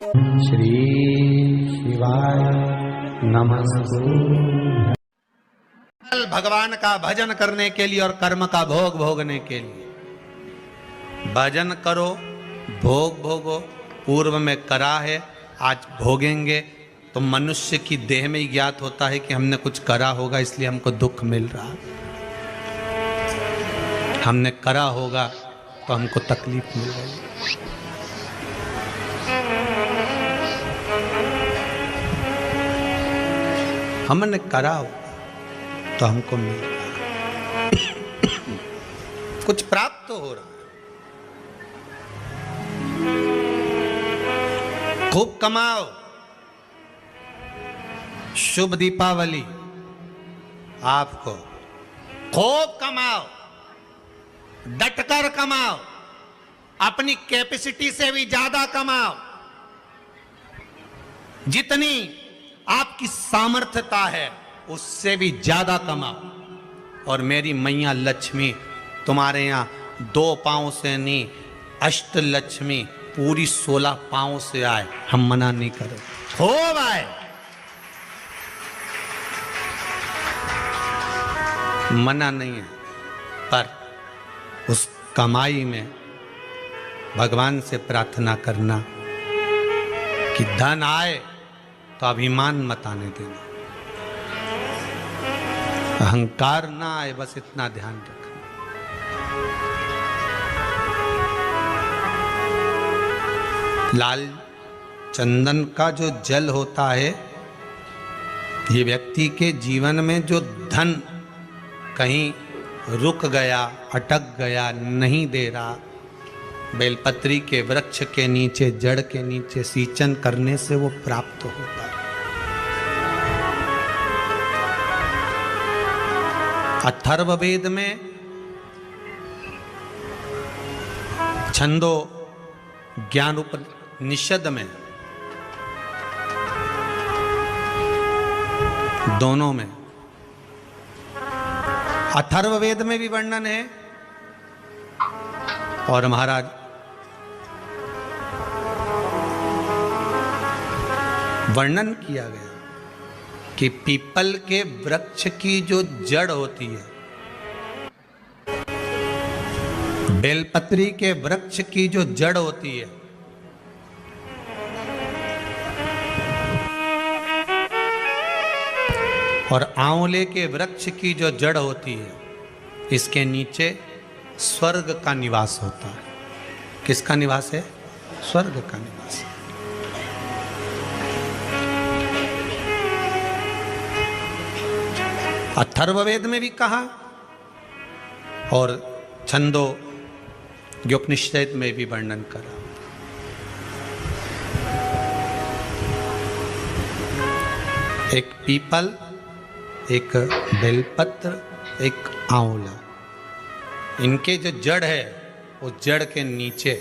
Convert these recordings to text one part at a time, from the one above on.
श्री शिवाय नमस्तु। भगवान का भजन करने के लिए और कर्म का भोग भोगने के लिए। भजन करो, भोग भोगो। पूर्व में करा है, आज भोगेंगे। तो मनुष्य की देह में ही ज्ञात होता है कि हमने कुछ करा होगा, इसलिए हमको दुख मिल रहा है। हमने करा होगा तो हमको तकलीफ मिल रही है। हमने करा होगा तो हमको मिल रहा है। कुछ प्राप्त तो हो रहा है। खूब कमाओ। शुभ दीपावली आपको। खूब कमाओ, डटकर कमाओ, अपनी कैपेसिटी से भी ज्यादा कमाओ। जितनी आपकी सामर्थ्यता है उससे भी ज्यादा कमाओ। और मेरी मैया लक्ष्मी तुम्हारे यहां 2 पांव से नहीं, अष्ट लक्ष्मी पूरी 16 पांव से आए। हम मना नहीं करें, खूब आए। मना नहीं है, पर उस कमाई में भगवान से प्रार्थना करना कि धन आए तो अभिमान मत आने देना, अहंकार ना आए, बस इतना ध्यान रखना। लाल चंदन का जो जल होता है, ये व्यक्ति के जीवन में जो धन कहीं रुक गया, अटक गया, नहीं दे रहा, बेलपत्री के वृक्ष के नीचे, जड़ के नीचे सींचन करने से वो प्राप्त होता है। अथर्ववेद में छंदो ज्ञान उपनिषद में, दोनों में, अथर्ववेद में भी वर्णन है और महाराज वर्णन किया गया कि पीपल के वृक्ष की जो जड़ होती है, बेलपत्री के वृक्ष की जो जड़ होती है, और आंवले के वृक्ष की जो जड़ होती है, इसके नीचे स्वर्ग का निवास होता है। किसका निवास है? स्वर्ग का निवास है। अथर्ववेद में भी कहा और छंदो उपनिषद में भी वर्णन करा। एक पीपल, एक बेलपत्र, एक आंवला, इनके जो जड़ है वो जड़ के नीचे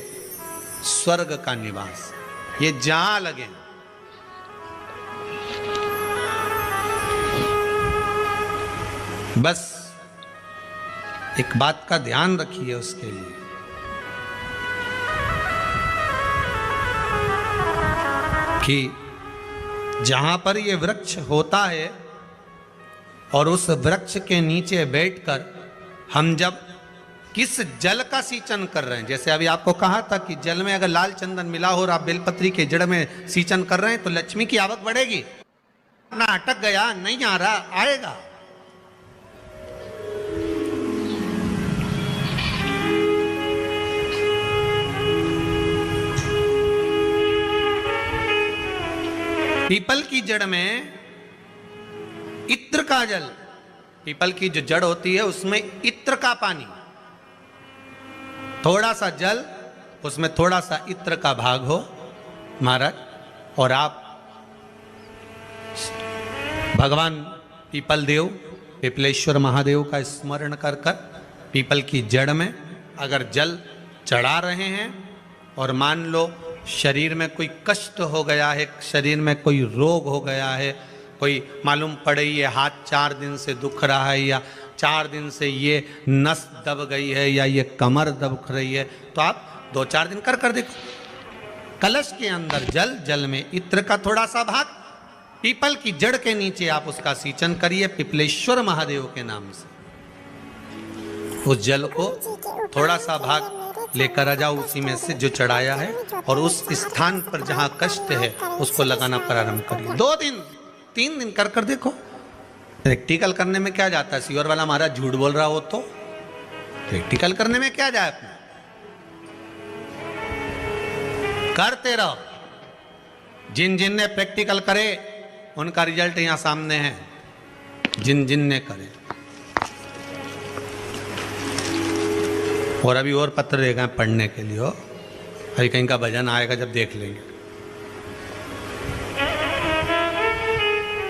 स्वर्ग का निवास। ये जहां लगे, बस एक बात का ध्यान रखिए उसके लिए कि जहां पर ये वृक्ष होता है और उस वृक्ष के नीचे बैठकर हम जब किस जल का सींचन कर रहे हैं, जैसे अभी आपको कहा था कि जल में अगर लाल चंदन मिला हो और आप बेलपत्री के जड़ में सींचन कर रहे हैं तो लक्ष्मी की आवक बढ़ेगी। ना अटक गया, नहीं आ रहा, आएगा। पीपल की जड़ में इत्र का जल, पीपल की जो जड़ होती है उसमें इत्र का पानी, थोड़ा सा जल, उसमें थोड़ा सा इत्र का भाग हो महाराज, और आप भगवान पीपल देव, पिपलेश्वर महादेव का स्मरण कर कर पीपल की जड़ में अगर जल चढ़ा रहे हैं और मान लो शरीर में कोई कष्ट हो गया है, शरीर में कोई रोग हो गया है, कोई मालूम पड़े ये हाथ 4 दिन से दुख रहा है, या 4 दिन से ये नस दब गई है, या ये कमर दब रही है, तो आप 2-4 दिन कर देखो। कलश के अंदर जल, जल में इत्र का थोड़ा सा भाग, पीपल की जड़ के नीचे आप उसका सिंचन करिए पिपलेश्वर महादेव के नाम से। उस जल को थोड़ा सा भाग लेकर आ जाओ, उसी में से जो चढ़ाया है, और उस स्थान पर जहां कष्ट है उसको लगाना प्रारंभ करिए। 2 दिन 3 दिन कर कर देखो। प्रैक्टिकल करने में क्या जाता है? सीवर वाला महाराज झूठ बोल रहा हो तो प्रैक्टिकल करने में क्या जाए, अपने करते रहो। जिन जिन ने प्रैक्टिकल करे उनका रिजल्ट यहां सामने है, जिन जिन ने करे। और अभी और पत्र रहेगा पढ़ने के लिए, हो अभी कहीं का भजन आएगा जब देख लेंगे।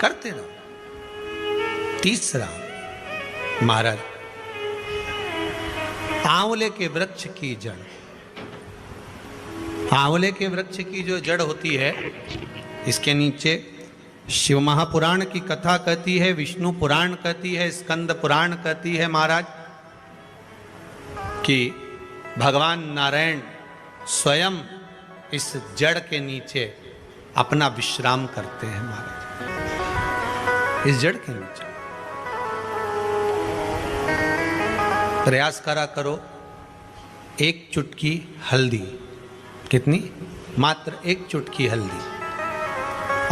करते रहो। तीसरा, महाराज आंवले के वृक्ष की जड़। आंवले के वृक्ष की जो जड़ होती है, इसके नीचे शिव महापुराण की कथा कहती है, विष्णु पुराण कहती है, स्कंद पुराण कहती है महाराज कि भगवान नारायण स्वयं इस जड़ के नीचे अपना विश्राम करते हैं महाराज, इस जड़ के नीचे। प्रयास करा करो, एक चुटकी हल्दी, कितनी? मात्र एक चुटकी हल्दी,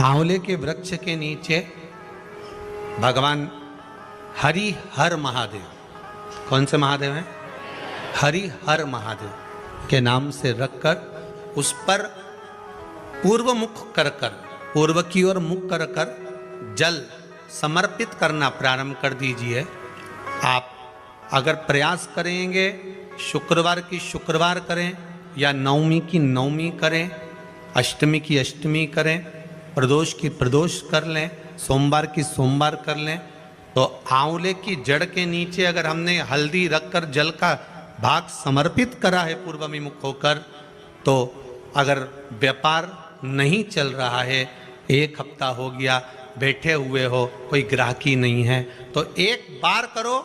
आंवले के वृक्ष के नीचे भगवान हरि हर महादेव, कौन से महादेव हैं? हरि हर महादेव के नाम से रखकर उस पर पूर्व मुख कर कर, पूर्व की ओर मुख कर कर जल समर्पित करना प्रारंभ कर दीजिए। आप अगर प्रयास करेंगे, शुक्रवार की शुक्रवार करें या नवमी की नवमी करें, अष्टमी की अष्टमी करें, प्रदोष की प्रदोष कर लें, सोमवार की सोमवार कर लें, तो आंवले की जड़ के नीचे अगर हमने हल्दी रखकर जल का भाग समर्पित करा है पूर्वभिमुख होकर, तो अगर व्यापार नहीं चल रहा है, 1 हफ्ता हो गया बैठे हुए हो, कोई ग्राहकी नहीं है, तो एक बार करो,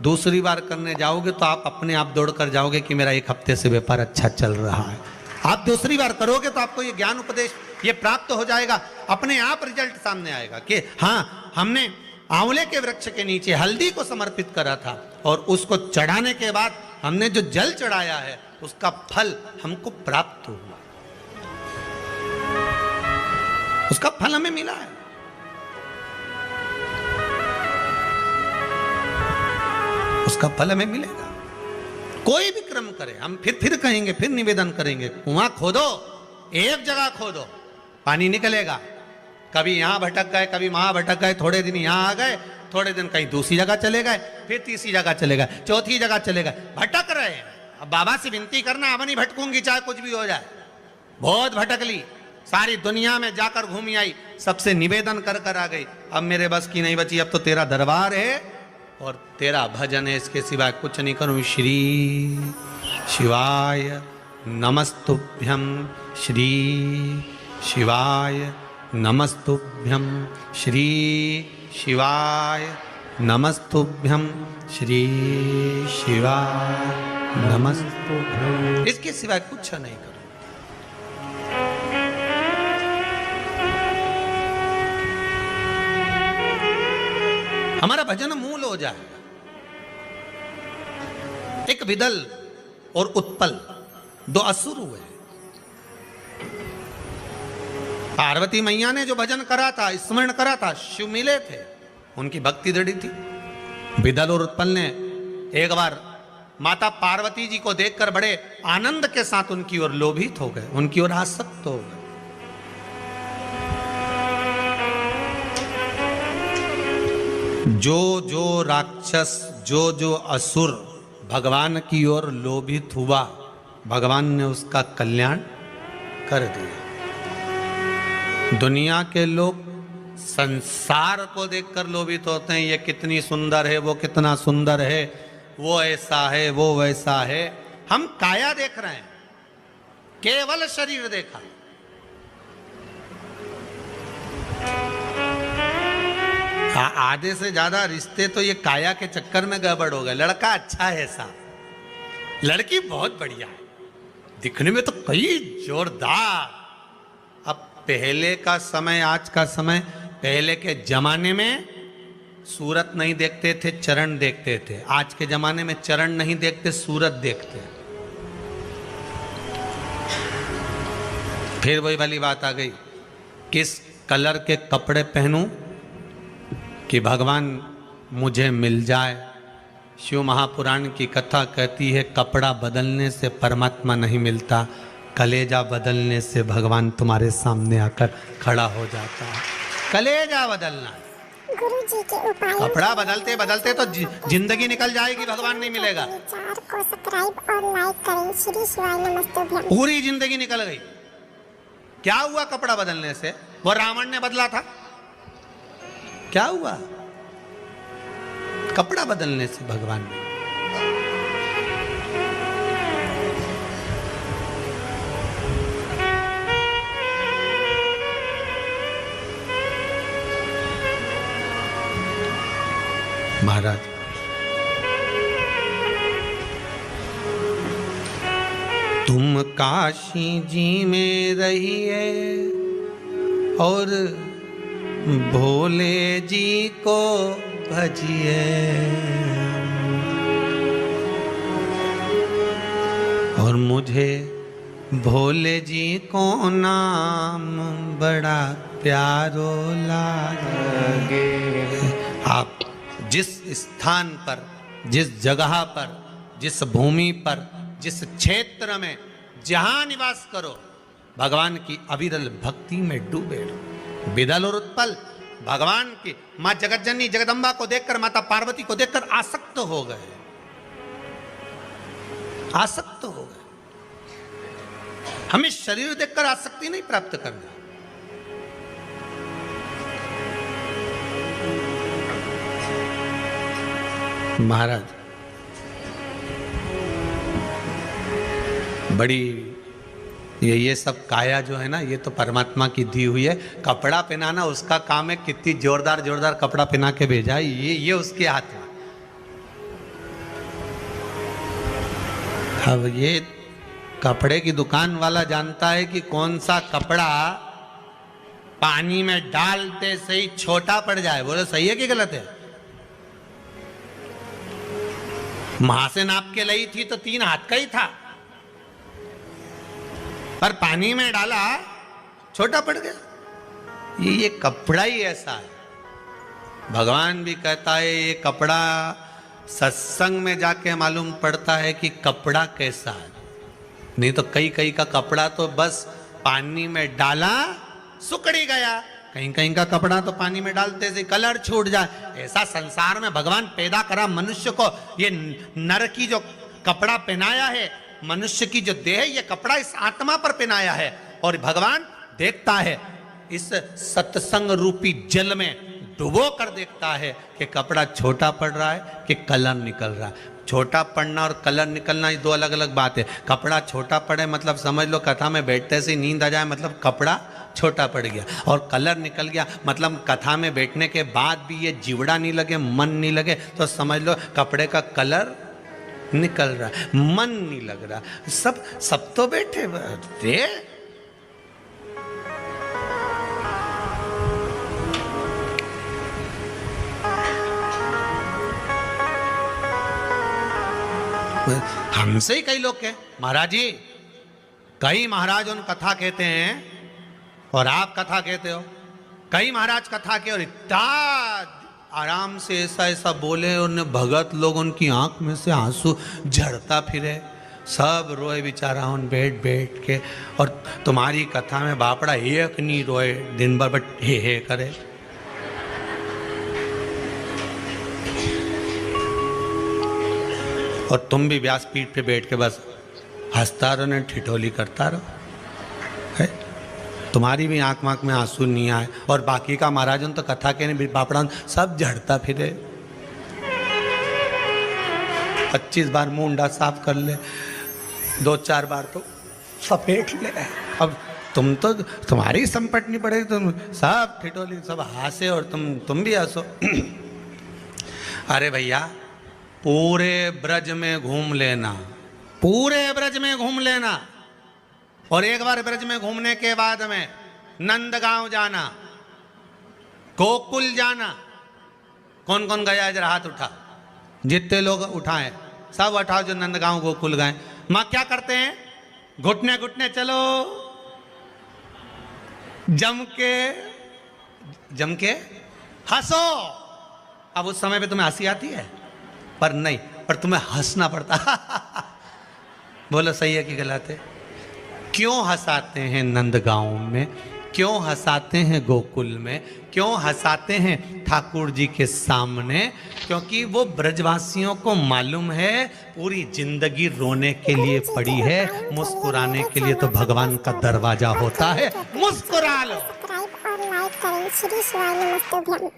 दूसरी बार करने जाओगे तो आप अपने आप दौड़ कर जाओगे कि मेरा 1 हफ्ते से व्यापार अच्छा चल रहा है। आप दूसरी बार करोगे तो आपको ये ज्ञान उपदेश ये प्राप्त हो जाएगा, अपने आप रिजल्ट सामने आएगा कि हाँ, हमने आंवले के वृक्ष के नीचे हल्दी को समर्पित करा था और उसको चढ़ाने के बाद हमने जो जल चढ़ाया है उसका फल हमको प्राप्त हुआ, उसका फल हमें मिला है। उसका फल हमें मिलेगा। कोई भी क्रम करे, हम फिर कहेंगे, फिर निवेदन करेंगे, कुआं खोदो, एक जगह खोदो, पानी निकलेगा। कभी यहां भटक गए, कभी वहां भटक गए, थोड़े दिन यहां आ गए, थोड़े दिन कहीं दूसरी जगह चले गए, फिर तीसरी जगह चले गए, चौथी जगह चले गए, भटक रहे हैं। अब बाबा से विनती करना, अब नहीं भटकूंगी चाहे कुछ भी हो जाए, बहुत भटक ली, सारी दुनिया में जाकर घूमी आई, सबसे निवेदन कर कर आ गई, अब मेरे बस की नहीं बची, अब तो तेरा दरबार है और तेरा भजन है, इसके सिवाय कुछ नहीं करूं। श्री शिवाय नमस्तुभ्यं, श्री शिवाय नमस्तुभ्यं, श्री शिवाय नमस्तुभ्यं, श्री शिवाय नमस्तुभ्यं, इसके सिवाय कुछ नहीं करूं। हमारा भजन मूल हो जाए। एक विदल और उत्पल 2 असुर हुए। पार्वती मैया ने जो भजन करा था, स्मरण करा था, शिव मिले थे, उनकी भक्ति दृढ़ थी। विदल और उत्पल ने एक बार माता पार्वती जी को देखकर बड़े आनंद के साथ उनकी ओर लोभित हो गए, उनकी ओर आसक्त हो गए। जो जो राक्षस, जो जो असुर भगवान की ओर लोभित हुआ, भगवान ने उसका कल्याण कर दिया। दुनिया के लोग संसार को देखकर लोभित होते हैं, ये कितनी सुंदर है, वो कितना सुंदर है, वो ऐसा है, वो वैसा है। हम काया देख रहे हैं, केवल शरीर देखा। आधे से ज्यादा रिश्ते तो ये काया के चक्कर में गड़बड़ हो गए। लड़का अच्छा है, ऐसा लड़की बहुत बढ़िया है, दिखने में तो कई जोरदार। अब पहले का समय, आज का समय, पहले के जमाने में सूरत नहीं देखते थे, चरण देखते थे। आज के जमाने में चरण नहीं देखते, सूरत देखते। फिर वही वाली बात आ गई, किस कलर के कपड़े पहनूं कि भगवान मुझे मिल जाए। शिव महापुराण की कथा कहती है, कपड़ा बदलने से परमात्मा नहीं मिलता, कलेजा बदलने से भगवान तुम्हारे सामने आकर खड़ा हो जाता है। कलेजा बदलना, गुरुजी के उपाय। कपड़ा बदलते बदलते तो जिंदगी निकल जाएगी, भगवान नहीं मिलेगा। चैनल को सब्सक्राइब और लाइक करें। श्री शिवाय नमस्तुभ्यं। पूरी जिंदगी निकल गई। क्या हुआ कपड़ा बदलने से? वो रावण ने बदला था, क्या हुआ कपड़ा बदलने से भगवान ने? महाराज, तुम काशी जी में रहिए और भोले जी को भजिए, और मुझे भोले जी को नाम बड़ा प्यारो लागे। आप जिस स्थान पर, जिस जगह पर, जिस भूमि पर, जिस क्षेत्र में जहां निवास करो, भगवान की अविरल भक्ति में डूबे रहो। विदल और उत्पल भगवान की मां जगतजननी जगदम्बा को देखकर, माता पार्वती को देखकर आसक्त हो गए, आसक्त हो गए। हमें शरीर देखकर आसक्ति नहीं प्राप्त करना। महाराज, बड़ी ये सब काया जो है ना, ये तो परमात्मा की दी हुई है। कपड़ा पहनाना उसका काम है, कितनी जोरदार जोरदार कपड़ा पहना के भेजा है, ये उसके हाथ में। अब ये कपड़े की दुकान वाला जानता है कि कौन सा कपड़ा पानी में डालते से ही छोटा पड़ जाए। बोले सही है कि गलत है? मां से नाप के लाई थी तो 3 हाथ का ही था, पर पानी में डाला छोटा पड़ गया। ये कपड़ा ही ऐसा है। भगवान भी कहता है ये कपड़ा, सत्संग में जाके मालूम पड़ता है कि कपड़ा कैसा है। नहीं तो कई कई का कपड़ा तो बस पानी में डाला सुकड़ी गया, कहीं कहीं का कपड़ा तो पानी में डालते से कलर छूट जाए। ऐसा संसार में भगवान पैदा करा मनुष्य को। ये नर की जो कपड़ा पहनाया है, मनुष्य की जो देह, ये कपड़ा इस आत्मा पर पहनाया है। और भगवान देखता है, इस सत्संग रूपी जल में डुबो कर देखता है कि कपड़ा छोटा पड़ रहा है कि कलर निकल रहा है। छोटा पड़ना और कलर निकलना, ये 2 अलग अलग बात है। कपड़ा छोटा पड़े मतलब समझ लो कथा में बैठते से नींद आ जाए, मतलब कपड़ा छोटा पड़ गया। और कलर निकल गया मतलब कथा में बैठने के बाद भी ये जीवड़ा नहीं लगे, मन नहीं लगे, तो समझ लो कपड़े का कलर निकल रहा है, मन नहीं लग रहा। सब तो बैठे रे। हमसे ही कई लोग कहे, महाराज जी, कई महाराज उन कथा कहते हैं और आप कथा कहते हो। कई महाराज कथा के और इतना आराम से ऐसा ऐसा बोले, उन्हें भगत लोग उनकी आंख में से आंसू झड़ता फिरे, सब रोए बेचारा उन बैठ बैठ के। और तुम्हारी कथा में बापड़ा एक नहीं रोए दिन भर, बट हे करे। और तुम भी व्यासपीठ पे बैठ के बस हंसता रहो ने ठिठोली करता रहो, है? तुम्हारी भी आंख मांख में आंसू नहीं आए। और बाकी का महाराजन तो कथा के नहीं बापड़ा सब झड़ता फिरे। 25 बार मुंडा साफ कर ले, 2-4 बार तो सपेट ले। अब तुम तो, तुम्हारी संपट नहीं पड़ेगी, तुम सब ठिठोली, सब हंसे और तुम भी हंसो। अरे भैया, पूरे ब्रज में घूम लेना, पूरे ब्रज में घूम लेना, और एक बार ब्रज में घूमने के बाद में नंदगांव जाना, गोकुल जाना। कौन कौन गया जरा हाथ उठा, जितने लोग उठाए सब उठाओ जो नंदगांव गोकुल गए। माँ क्या करते हैं, घुटने घुटने चलो, जम के हंसो। अब उस समय पे तुम्हें हंसी आती है पर नहीं, पर तुम्हें हंसना पड़ता। बोलो सही है कि गलत है? क्यों हंसाते हैं नंदगांव में, क्यों हंसाते हैं गोकुल में, क्यों हंसाते हैं ठाकुर जी के सामने? क्योंकि वो ब्रजवासियों को मालूम है पूरी जिंदगी रोने के लिए पड़ी है, मुस्कुराने के लिए तो भगवान का दरवाजा होता है। मुस्कुरा लो। सब्सक्राइब और लाइक करें श्री शिवाय नमस्तुभ्यम।